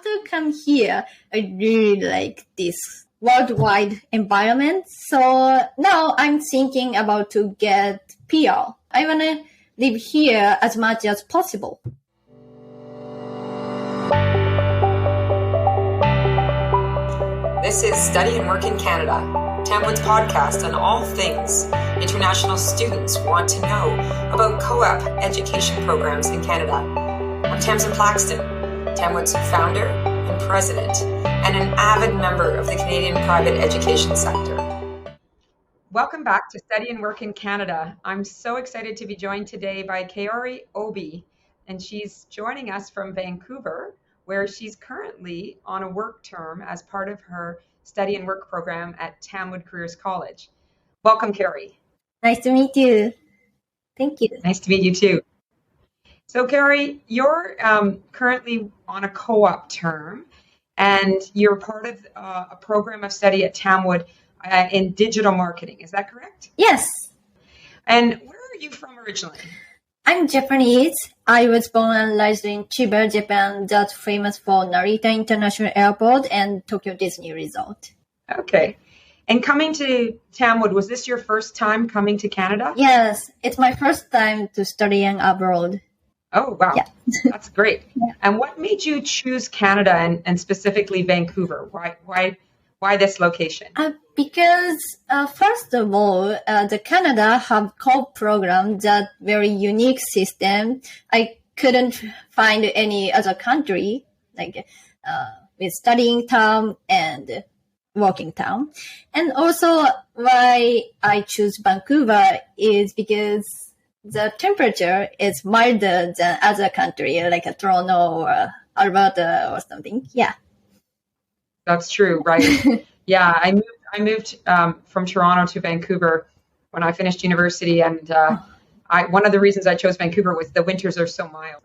after come here, I really like this worldwide environment. So now I'm thinking about to get PR. I want to live here as much as possible. This is Study and Work in Canada, Tamwood's podcast on all things international students want to know about co-op education programs in Canada. I'm Tamsin Plaxton, Tamwood's founder and president, and an avid member of the Canadian private education sector. Welcome back to Study and Work in Canada. I'm so excited to be joined today by Kaori Obi, and she's joining us from Vancouver, where she's currently on a work term as part of her study and work program at Tamwood Careers College. Welcome, Kaori. Nice to meet you. Thank you. Nice to meet you too. So, Kaori, you're currently on a co-op term, and you're part of a program of study at Tamwood in digital marketing. Is that correct? Yes. And where are you from originally? I'm Japanese. I was born and raised in Chiba, Japan, that's famous for Narita International Airport and Tokyo Disney Resort. Okay. And coming to Tamwood, was this your first time coming to Canada? Yes, it's my first time to studying abroad. Oh, wow. Yeah. That's great. Yeah. And what made you choose Canada and specifically Vancouver? Why this location? Because first of all, the Canada have co-op program that very unique system. I couldn't find any other country like with studying term and working term. And also why I choose Vancouver is because the temperature is milder than other country like Toronto or Alberta or something. Yeah. That's true, right? Yeah, I moved from Toronto to Vancouver when I finished university, and one of the reasons I chose Vancouver was the winters are so mild.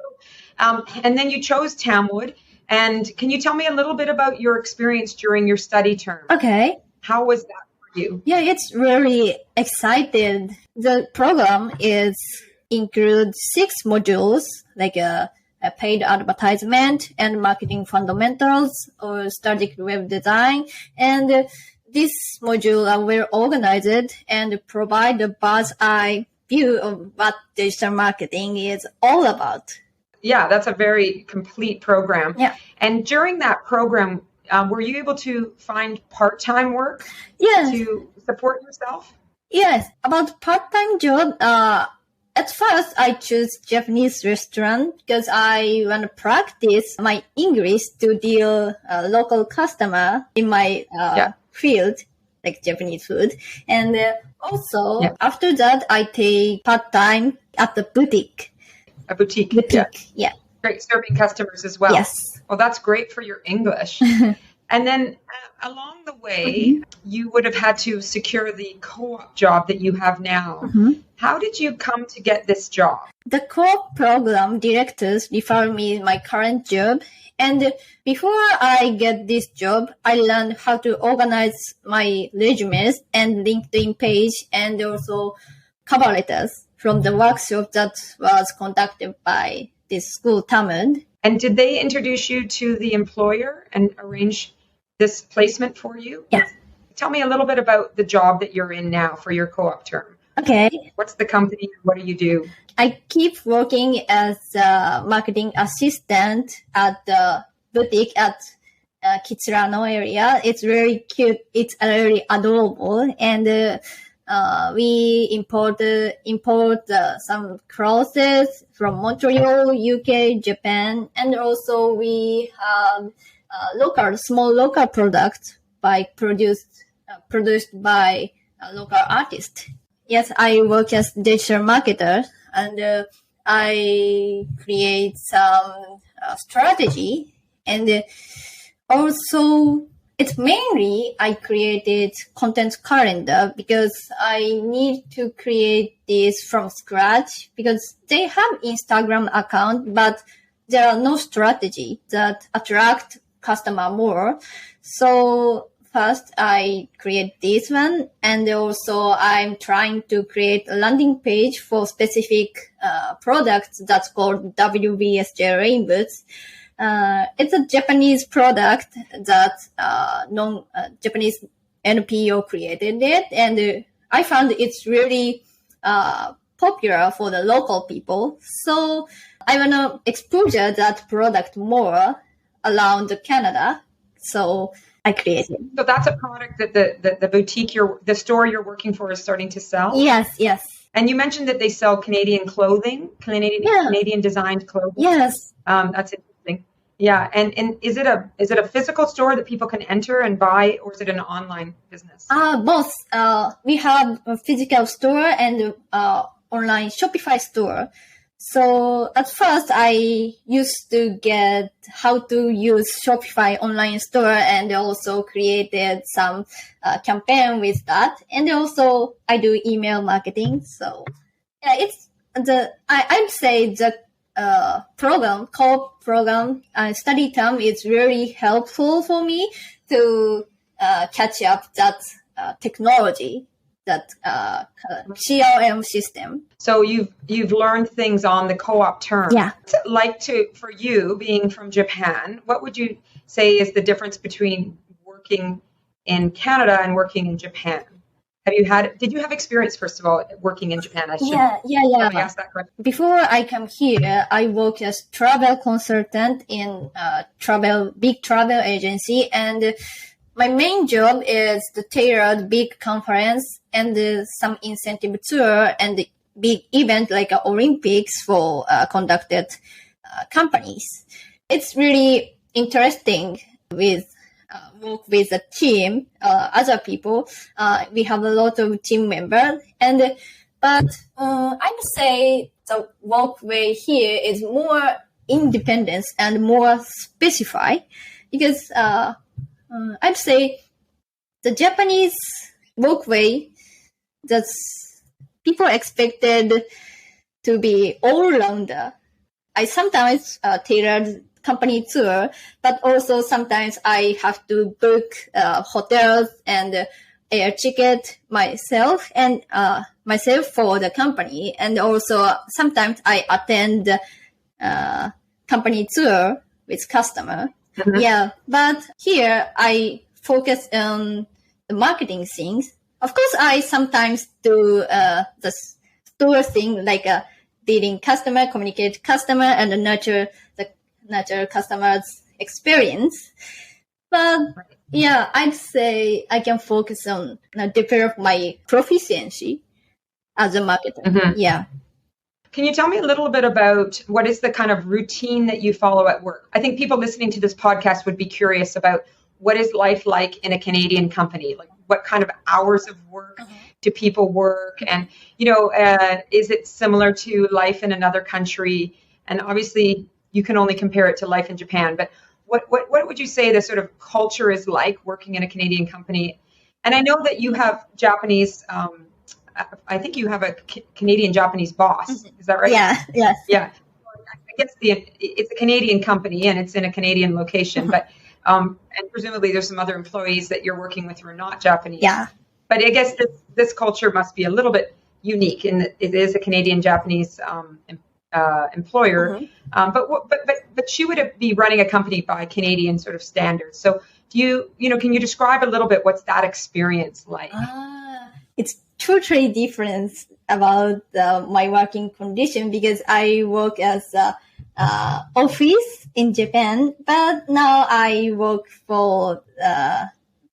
And then you chose Tamwood, and can you tell me a little bit about your experience during your study term? Okay. How was that for you? Yeah, it's really excited. The program includes 6 modules, like a paid advertisement and marketing fundamentals or static web design. And this module are well organized and provide a bird's eye view of what digital marketing is all about. Yeah, that's a very complete program. Yeah. And during that program, were you able to find part-time work to support yourself? Yes, about part-time job, at first, I choose Japanese restaurant because I want to practice my English to deal local customer in my field, like Japanese food. And also, after that, I take part-time at the boutique. A boutique. Yeah. Great, serving customers as well. Yes. Well, that's great for your English. And then along the way, you would have had to secure the co-op job that you have now. Mm-hmm. How did you come to get this job? The co-op program directors refer me my current job. And before I get this job, I learned how to organize my resumes and LinkedIn page and also cover letters from the workshop that was conducted by this school, Tamwood. And did they introduce you to the employer and arrange this placement for you? Yeah. Tell me a little bit about the job that you're in now for your co-op term. Okay. What's the company? What do you do? I keep working as a marketing assistant at the boutique at Kitsurano area. It's very cute. It's very adorable. And we import some clothes from Montreal, UK, Japan, and also we have small local products produced by a local artist. Yes, I work as digital marketer, and I create some strategy, and also it's mainly I created content calendar because I need to create this from scratch because they have Instagram account, but there are no strategy that attract customer more. So first I create this one, and also I'm trying to create a landing page for specific products that's called WBSJ Rainboots. It's a Japanese product that Japanese NPO created it, and I found it's really popular for the local people. So I want to exposure that product more around Canada. So I created. So that's a product that the boutique, the store you're working for is starting to sell? Yes. And you mentioned that they sell Canadian clothing, Canadian designed clothing. Yes. That's interesting. Yeah. And is it a physical store that people can enter and buy, or is it an online business? Both. We have a physical store and online Shopify store. So at first I used to get how to use Shopify online store, and also created some campaign with that. And also I do email marketing. So yeah, it's I'd say the core program study term is really helpful for me to catch up that technology, that CRM system. So you've learned things on the co-op term. Yeah. What's it like for you being from Japan? What would you say is the difference between working in Canada and working in Japan? Did you have experience, first of all, working in Japan? Yeah. Let me ask that question. Before I come here, I worked as travel consultant in big travel agency, and my main job is the tailored big conference and some incentive tour and the big event like Olympics for conducted companies. It's really interesting with work with a team, other people. We have a lot of team members, but I would say the work way here is more independence and more specified, because I'd say the Japanese workway, that's people expected to be all-rounder. I sometimes tailored company tour, but also sometimes I have to book hotels and air ticket myself for the company, and also sometimes I attend company tour with customer. Mm-hmm. Yeah, but here I focus on the marketing things. Of course, I sometimes do the store thing, like dealing customer, communicate customer, and nurture customers' experience. But yeah, I'd say I can focus on develop my proficiency as a marketer. Mm-hmm. Yeah. Can you tell me a little bit about what is the kind of routine that you follow at work? I think people listening to this podcast would be curious about what is life like in a Canadian company? Like, what kind of hours of work do people work? And, is it similar to life in another country? And obviously, you can only compare it to life in Japan. But what would you say the sort of culture is like working in a Canadian company? And I know that you have Japanese I think you have a Canadian Japanese boss. Is that right? Yeah. Yes. Yeah. I guess it's a Canadian company and it's in a Canadian location, but and presumably there's some other employees that you're working with who are not Japanese. Yeah. But I guess this culture must be a little bit unique in that it is a Canadian Japanese employer. Mm-hmm. But she would be running a company by Canadian sort of standards. So can you describe a little bit what's that experience like? It's totally different about my working condition, because I work as office in Japan, but now I work for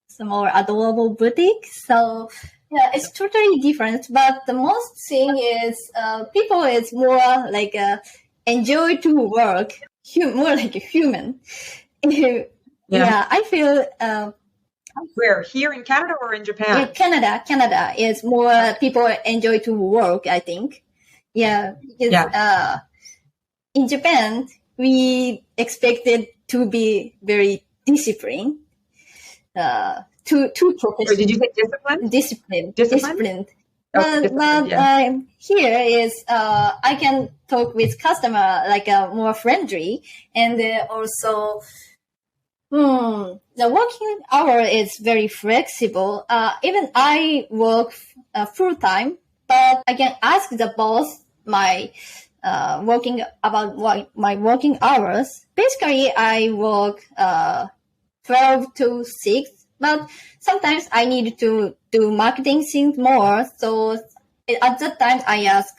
small adorable boutique. So yeah, it's totally different. But the most thing is people is more like enjoy to work, more like a human. Yeah, I feel. Where? Here in Canada or in Japan? Yeah, Canada is more people enjoy to work, I think. Yeah, because in Japan, we expected to be very disciplined, too professional. Did you say disciplined? Disciplined. But here is I can talk with customer like more friendly, and also. The working hour is very flexible. Even I work full time, but I can ask the boss my working about my working hours. Basically, I work 12 to 6, but sometimes I need to do marketing things more. So at that time, I ask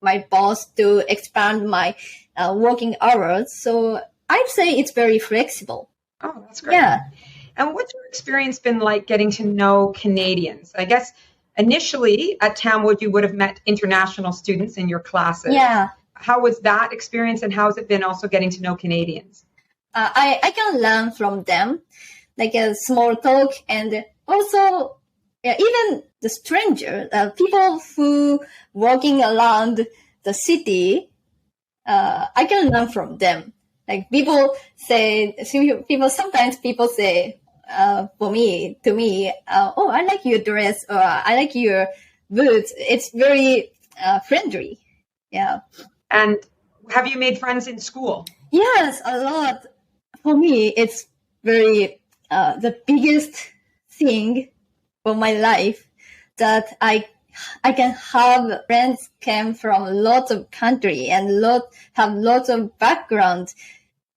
my boss to expand my working hours. So I'd say it's very flexible. Oh, that's great. Yeah. And what's your experience been like getting to know Canadians? I guess initially at Tamwood, you would have met international students in your classes. Yeah. How was that experience, and how has it been also getting to know Canadians? I can learn from them, like a small talk, and also even the stranger, people who walking around the city, I can learn from them. Like sometimes people say, to me, oh, I like your dress, or I like your boots. It's very friendly. Yeah. And have you made friends in school? Yes, a lot. For me, it's very the biggest thing for my life that I can have friends came from lots of country and have lots of background.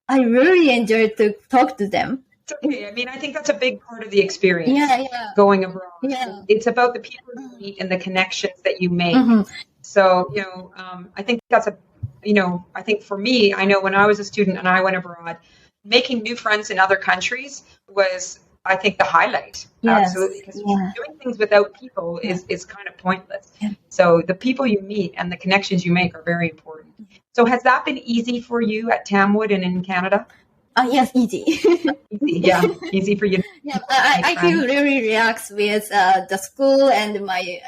I really enjoy to talk to them. Okay. I mean, I think that's a big part of the experience. Yeah. Going abroad. Yeah. It's about the people you meet and the connections that you make. Mm-hmm. So, I think that's I think for me, I know when I was a student and I went abroad, making new friends in other countries was, I think, the highlight. Yes. Absolutely. Because doing things without people is kind of pointless. Yeah. So the people you meet and the connections you make are very important. So has that been easy for you at Tamwood and in Canada? Yes, easy. Easy, yeah. Easy for you. Yeah, I feel really relaxed with the school and my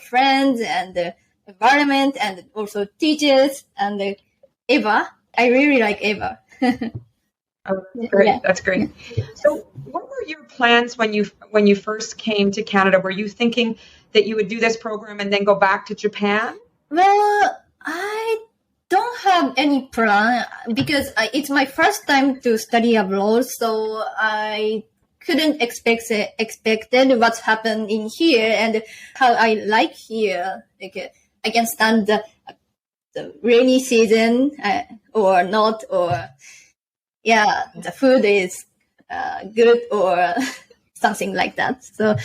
friends and the environment and also teachers and Eva. I really like Eva. Oh, that's great. Yeah. That's great. So what were your plans when you first came to Canada? Were you thinking that you would do this program and then go back to Japan? Well, I don't have any plan because it's my first time to study abroad, so I couldn't expected what's happened in here and how I like here. Like I can stand the rainy season or not, or the food is good or something like that. So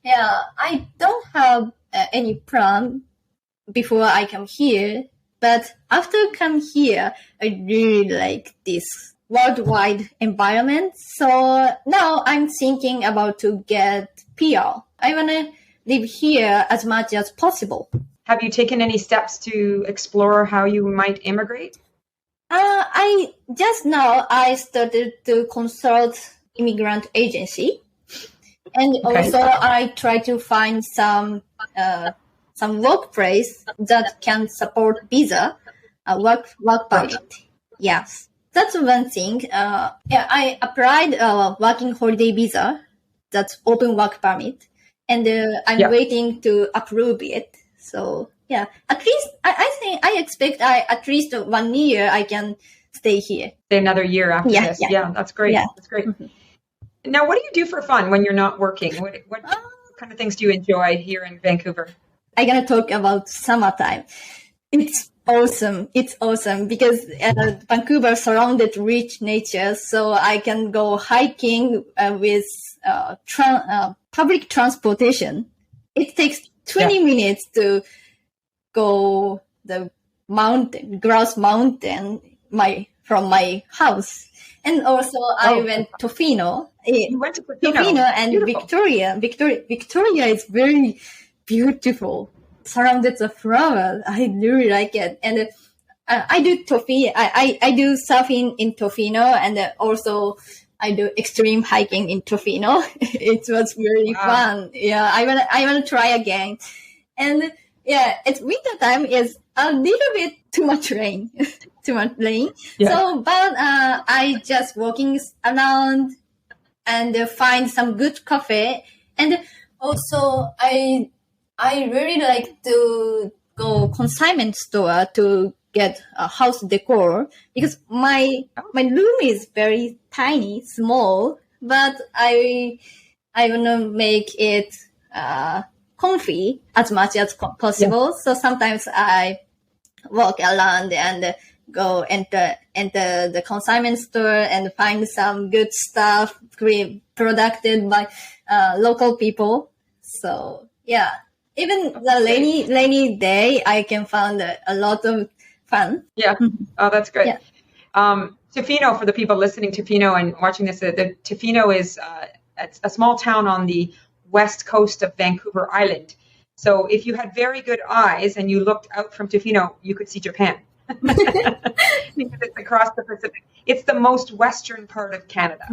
I don't have any plan before I come here. But after come here, I really like this worldwide environment. So now I'm thinking about to get PR. I want to live here as much as possible. Have you taken any steps to explore how you might immigrate? I started to consult immigrant agency, and also I try to find some workplace that can support visa, work permit. Yes, that's one thing. I applied working holiday visa, that's open work permit, and I'm waiting to approve it. So at least I expect at least 1 year I can stay here. Stay another year after this. Yeah, that's great. Yeah. That's great. Mm-hmm. Now, what do you do for fun when you're not working? What kind of things do you enjoy here in Vancouver? I'm going to talk about summertime. It's awesome. It's awesome because Vancouver surrounded rich nature. So I can go hiking with public transportation. It takes 20 minutes to go the mountain, Grouse Mountain, from my house. And also I went to Tofino. You went to Tofino and Victoria. Victoria is very beautiful, surrounded with flowers. I really like it. And I do I do surfing in Tofino, and also I do extreme hiking in Tofino. It was really fun. Yeah, I wanna try again. And it's winter time is a little bit too much rain. Yeah. So, but I just walking around and find some good cafe. And also I really like to go consignment store to get a house decor because my room is very tiny, small, but I want to make it comfy as much as possible. Yeah. So sometimes I walk around and go enter the consignment store and find some good stuff produced by local people. So yeah, even the rainy day, I can find a lot of fun. Yeah. Oh, that's great. Yeah. Tofino, for the people listening, Tofino and watching this, the Tofino is a small town on the west coast of Vancouver Island. So if you had very good eyes and you looked out from Tofino, you could see Japan. Because it's across the Pacific. It's the most western part of Canada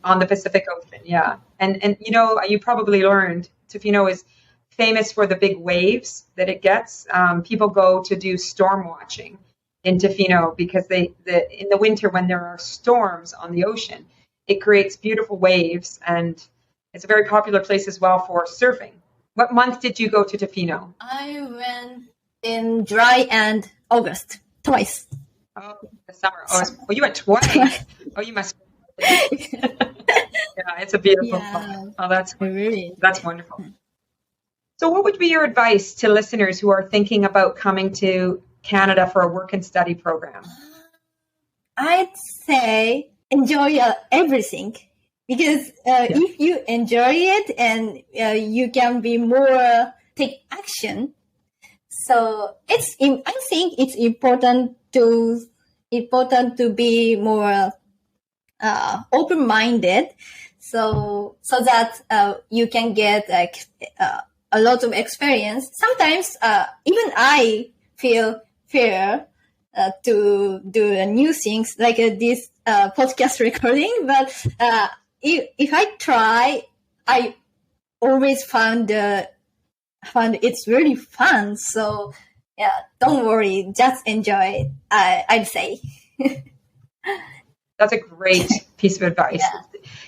on the Pacific Ocean. Yeah. And you know, you probably learned Tofino is famous for the big waves that it gets. People go to do storm watching in Tofino because in the winter when there are storms on the ocean, it creates beautiful waves, and it's a very popular place as well for surfing. What month did you go to Tofino? I went in July and August, twice. Oh, the summer. Oh, you went twice. Oh, you must. Yeah, it's a beautiful spot. Oh, that's wonderful. So what would be your advice to listeners who are thinking about coming to Canada for a work and study program? I'd say enjoy everything, because if you enjoy it and you can be more take action. So I think it's important to be more open-minded, so that you can get a lot of experience. Sometimes even I feel fear to do new things like this podcast recording, but if I try, I always found it's really fun. So yeah, don't worry, just enjoy it, I'd say. That's a great piece of advice. Yeah.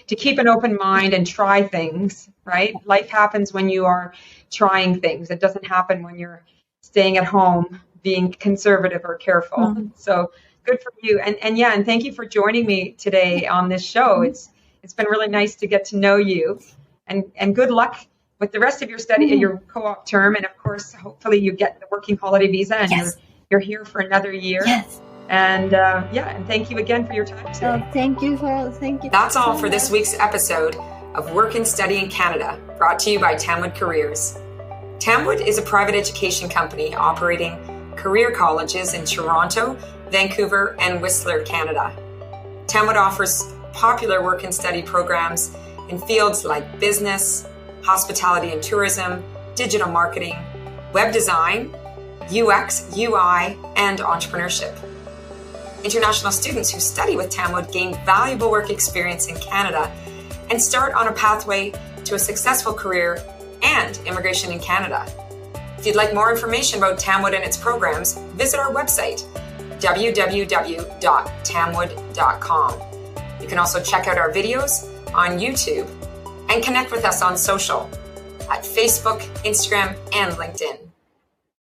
To keep an open mind and try things, right? Life happens when you are trying things. It doesn't happen when you're staying at home, being conservative or careful. Mm-hmm. So good for you. And thank you for joining me today on this show. Mm-hmm. It's been really nice to get to know you, and good luck with the rest of your study, your co-op term. And of course, hopefully you get the working holiday visa and you're here for another year. Yes. And and thank you again for your time today. Thank you. That's all for this week's episode of Work and Study in Canada, brought to you by Tamwood Careers. Tamwood is a private education company operating career colleges in Toronto, Vancouver, and Whistler, Canada. Tamwood offers popular work and study programs in fields like business, hospitality and tourism, digital marketing, web design, UX, UI, and entrepreneurship. International students who study with Tamwood gain valuable work experience in Canada and start on a pathway to a successful career and immigration in Canada. If you'd like more information about Tamwood and its programs, visit our website, www.tamwood.com. You can also check out our videos on YouTube and connect with us on social at Facebook, Instagram, and LinkedIn.